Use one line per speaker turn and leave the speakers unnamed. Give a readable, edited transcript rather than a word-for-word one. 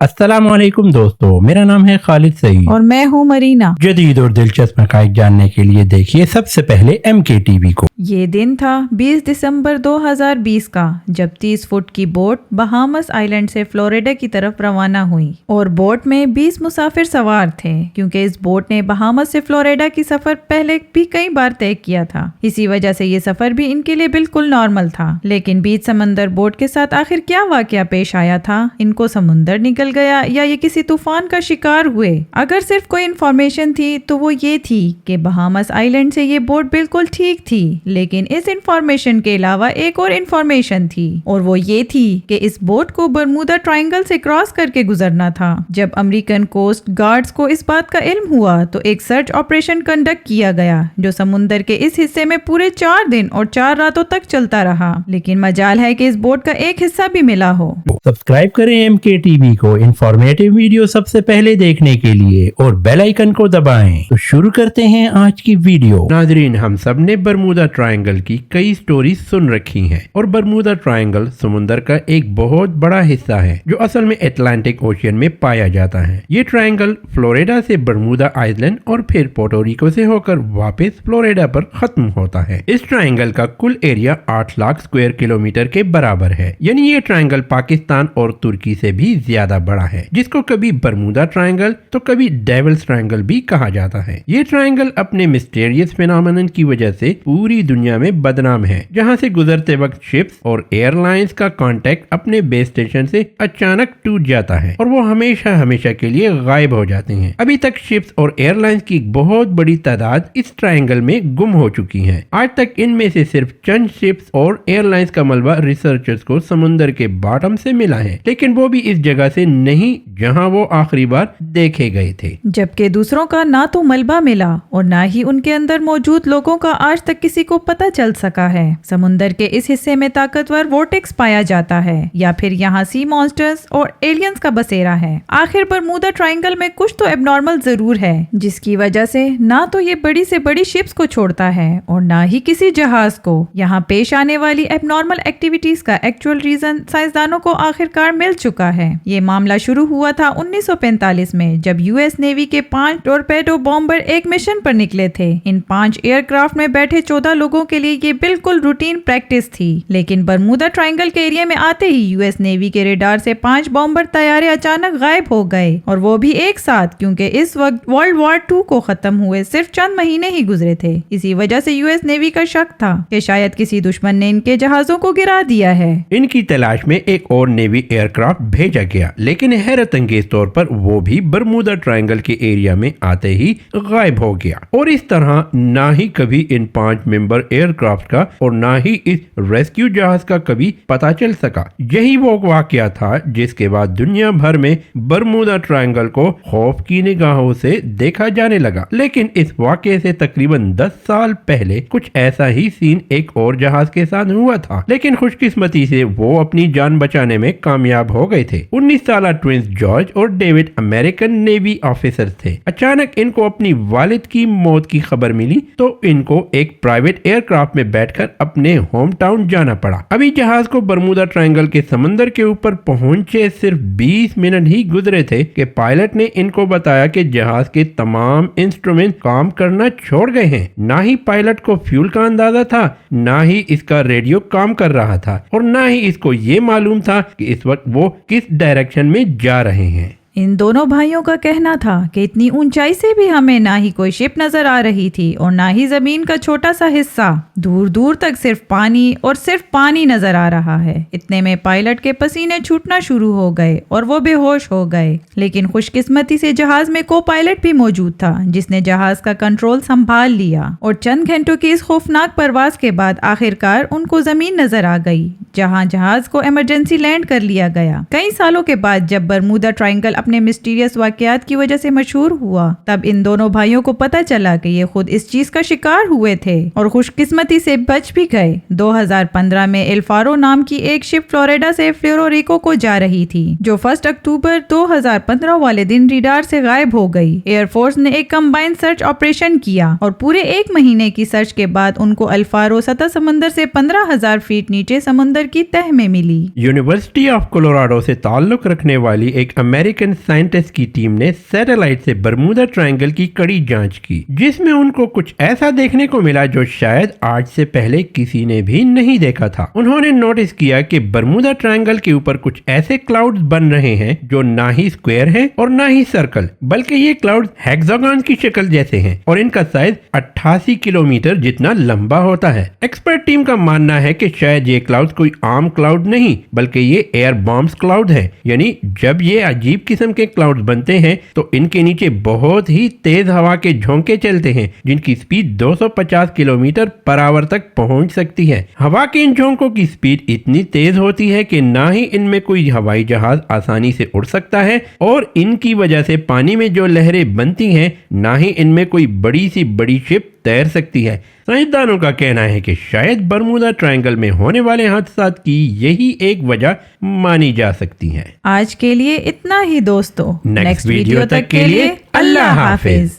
अस्सलाम वालेकुम दोस्तों, मेरा नाम है खालिद सईद
और मैं हूँ मरीना।
जदीद और दिलचस्प हक़ाइक़ जानने के लिए देखिए सबसे पहले MKTV को।
ये दिन था 20 दिसंबर 2020 का, जब 30 फुट की बोट बहामस आइलैंड से फ्लोरिडा की तरफ रवाना हुई और बोट में 20 मुसाफिर सवार थे। क्योंकि इस बोट ने बहामस से फ्लोरिडा की सफर पहले भी कई बार तय किया था, इसी वजह से ये सफर भी इनके लिए बिल्कुल नॉर्मल था। लेकिन बीच समंदर बोट के साथ आखिर क्या वाकया पेश आया था? इनको समुंदर निकल गया या ये किसी तूफान का शिकार हुए? अगर सिर्फ कोई इन्फॉर्मेशन थी तो वो ये थी कि बहामस आइलैंड से ये बोट बिल्कुल ठीक थी, लेकिन इस इन्फॉर्मेशन के अलावा एक और इन्फॉर्मेशन थी और वो ये थी कि इस बोट को बरमूदा ट्रायंगल से क्रॉस करके गुजरना था। जब अमेरिकन कोस्ट गार्ड्स को इस बात का इल्म हुआ तो एक सर्च ऑपरेशन कंडक्ट किया गया जो समुंदर के इस हिस्से में पूरे 4 दिन और 4 रातों तक चलता रहा। लेकिन मजाल है कि इस बोट का एक हिस्सा भी मिला हो।
सब्सक्राइब करें MKTV को इंफॉर्मेटिव वीडियो सबसे पहले देखने के लिए और बेल आइकन को दबाएं। तो शुरू करते हैं आज की वीडियो। नाजरीन, हम सब ने बरमूदा ट्रायंगल की कई स्टोरीज सुन रखी हैं और बरमूदा ट्रायंगल समुंदर का एक बहुत बड़ा हिस्सा है जो असल में अटलांटिक ओशियन में पाया जाता है। ये ट्रायंगल फ्लोरिडा से बरमूदा आइलैंड और फिर पोर्टोरिको से होकर वापस फ्लोरिडा पर खत्म होता है। इस ट्रायंगल का कुल एरिया 8 लाख स्क्वायर किलोमीटर के बराबर है, यानी ये ट्रायंगल पाकिस्तान और तुर्की से भी ज्यादा बड़ा है, जिसको कभी बरमूदा ट्रायंगल तो कभी डेविल्स ट्रायंगल भी कहा जाता है। ये ट्रायंगल अपने मिस्टीरियस फिनोमेनन की वजह से पूरी दुनिया में बदनाम है, जहां से गुजरते वक्त शिप्स और एयरलाइंस का कांटेक्ट अपने बेस स्टेशन से अचानक टूट जाता है और वो हमेशा हमेशा के लिए गायब हो जाते हैं। अभी तक शिप्स और एयरलाइंस की बहुत बड़ी तादाद इस ट्रायंगल में गुम हो चुकी है। आज तक इनमें से सिर्फ चंद शिप्स और एयरलाइंस का मलबा रिसर्चर्स को समुद्र के बॉटम से मिला है, लेकिन वो भी इस जगह से नहीं जहां वो आखिरी बार देखे गए थे।
जबकि दूसरों का ना तो मलबा मिला और ना ही उनके अंदर मौजूद लोगों का आज तक किसी को पता चल सका है। समुंदर के इस हिस्से में ताकतवर वोर्टेक्स पाया जाता है या फिर यहाँ सी मॉन्स्टर्स और एलियंस का बसेरा है। आखिर बरमूदा ट्रायंगल में कुछ तो एबनॉर्मल जरूर है, जिसकी वजह से ना तो ये बड़ी से बड़ी शिप्स को छोड़ता है और ना ही किसी जहाज को। यहाँ पेश आने वाली एबनॉर्मल एक्टिविटीज का एक्चुअल रीजन साइंसदानों को आखिरकार मिल चुका है। ये मामला शुरू हुआ था 1945 में, जब US नेवी के 5 टॉरपेडो बॉम्बर एक मिशन पर निकले थे। इन 5 एयरक्राफ्ट में बैठे 14 लोगों के लिए ये बिल्कुल रूटीन प्रैक्टिस थी। लेकिन बरमूदा ट्रायंगल के एरिया में आते ही US नेवी के रेडार से 5 बॉम्बर तैयारे अचानक गायब हो गए, और वो भी एक साथ, क्योंकि इस वक्त वर्ल्ड वॉर 2 को खत्म हुए सिर्फ चंद महीने ही गुजरे थे। इसी वजह से US नेवी का शक था कि शायद किसी दुश्मन ने इनके जहाजों को गिरा दिया है।
इनकी तलाश में एक और नेवी एयरक्राफ्ट भेजा गया, लेकिन हैरत अंगेज तौर पर वो भी बरमूदा ट्रायंगल के एरिया में आते ही गायब हो गया। और इस तरह ना ही कभी इन 5 मेंबर एयरक्राफ्ट का और ना ही इस रेस्क्यू जहाज का कभी पता चल सका। यही वो वाकया था जिसके बाद दुनिया भर में बरमूदा ट्रायंगल को खौफ की निगाहों से देखा जाने लगा। लेकिन इस वाकये से तकरीबन 10 साल पहले कुछ ऐसा ही सीन एक और जहाज के साथ हुआ था, लेकिन खुशकिस्मती से वो अपनी जान बचाने में कामयाब हो गए थे। 19 साल ट्विंस जॉर्ज और डेविड अमेरिकन नेवी ऑफिसर थे। अचानक इनको अपनी वालिद की मौत की खबर मिली तो इनको एक प्राइवेट एयरक्राफ्ट में बैठकर अपने होम टाउन जाना पड़ा। अभी जहाज को बरमूदा ट्रायंगल के समंदर के ऊपर पहुंचे सिर्फ 20 मिनट ही गुजरे थे कि पायलट ने इनको बताया कि जहाज के तमाम इंस्ट्रूमेंट काम करना छोड़ गए हैं। ना ही पायलट को फ्यूल का अंदाजा था, ना ही इसका रेडियो काम कर रहा था और ना ही इसको ये मालूम था कि इस वक्त वो किस डायरेक्शन में जा रहे हैं।
इन दोनों भाइयों का कहना था कि इतनी ऊंचाई से भी हमें ना ही कोई शिप नजर आ रही थी और ना ही जमीन का छोटा सा हिस्सा। दूर दूर तक सिर्फ पानी और सिर्फ पानी नजर आ रहा है। इतने में पायलट के पसीने छूटना शुरू हो गए और वो बेहोश हो गए। लेकिन खुशकिस्मती से जहाज में को पायलट भी मौजूद था, जिसने जहाज का कंट्रोल संभाल लिया और चंद घंटों की इस खौफनाक परवाज के बाद आखिरकार उनको जमीन नजर आ गई, जहां जहाज को इमरजेंसी लैंड कर लिया गया। कई सालों के बाद जब बरमूदा ट्रायंगल अपने मिस्टीरियस वाकयात की वजह से मशहूर हुआ, तब इन दोनों भाइयों को पता चला कि ये खुद इस चीज का शिकार हुए थे और खुशकिस्मती से बच भी गए। 2015 में एल फारो नाम की एक शिप फ्लोरिडा से प्यूर्टो रिको को जा रही थी, जो 1 अक्टूबर 2015 वाले दिन रडार से गायब हो गई। एयरफोर्स ने एक कंबाइंड सर्च ऑपरेशन किया और पूरे 1 महीने की सर्च के बाद उनको एल फारो सतह समंदर से 15,000 फीट नीचे समुंदर की तह में मिली।
यूनिवर्सिटी ऑफ कोलोराडो से ताल्लुक रखने वाली एक अमेरिकन साइंटिस्ट की टीम ने सैटेलाइट से बरमूदा ट्रायंगल की कड़ी जांच की, जिसमें उनको कुछ ऐसा देखने को मिला जो शायद आज से पहले किसी ने भी नहीं देखा था। उन्होंने नोटिस किया कि बरमूदा ट्रायंगल के ऊपर कुछ ऐसे क्लाउड्स बन रहे हैं जो ना ही स्क्वायर हैं और ना ही सर्कल, बल्कि ये क्लाउड्स हेक्सागन की शक्ल जैसे हैं और इनका साइज 88 किलोमीटर जितना लंबा होता है। एक्सपर्ट टीम का मानना है कि शायद ये क्लाउड्स कोई आम क्लाउड नहीं बल्कि ये एयर बॉम्ब्स क्लाउड है, यानी जब ये अजीब किस्म के क्लाउड्स बनते हैं तो इनके नीचे बहुत ही तेज हवा के झोंके चलते हैं जिनकी स्पीड 250 किलोमीटर पर आवर तक पहुंच सकती है। हवा के इन झोंकों की स्पीड इतनी तेज होती है कि ना ही इनमें कोई हवाई जहाज आसानी से उड़ सकता है और इनकी वजह से पानी में जो लहरें बनती हैं ना ही इनमें कोई बड़ी सी बड़ी शिप तैर सकती है। साइंसदानों का कहना है कि शायद बरमूदा ट्रायंगल में होने वाले हादसात की यही एक वजह मानी जा सकती है।
आज के लिए इतना ही दोस्तों।
नेक्स्ट वीडियो तक के लिए
अल्लाह हाफिज।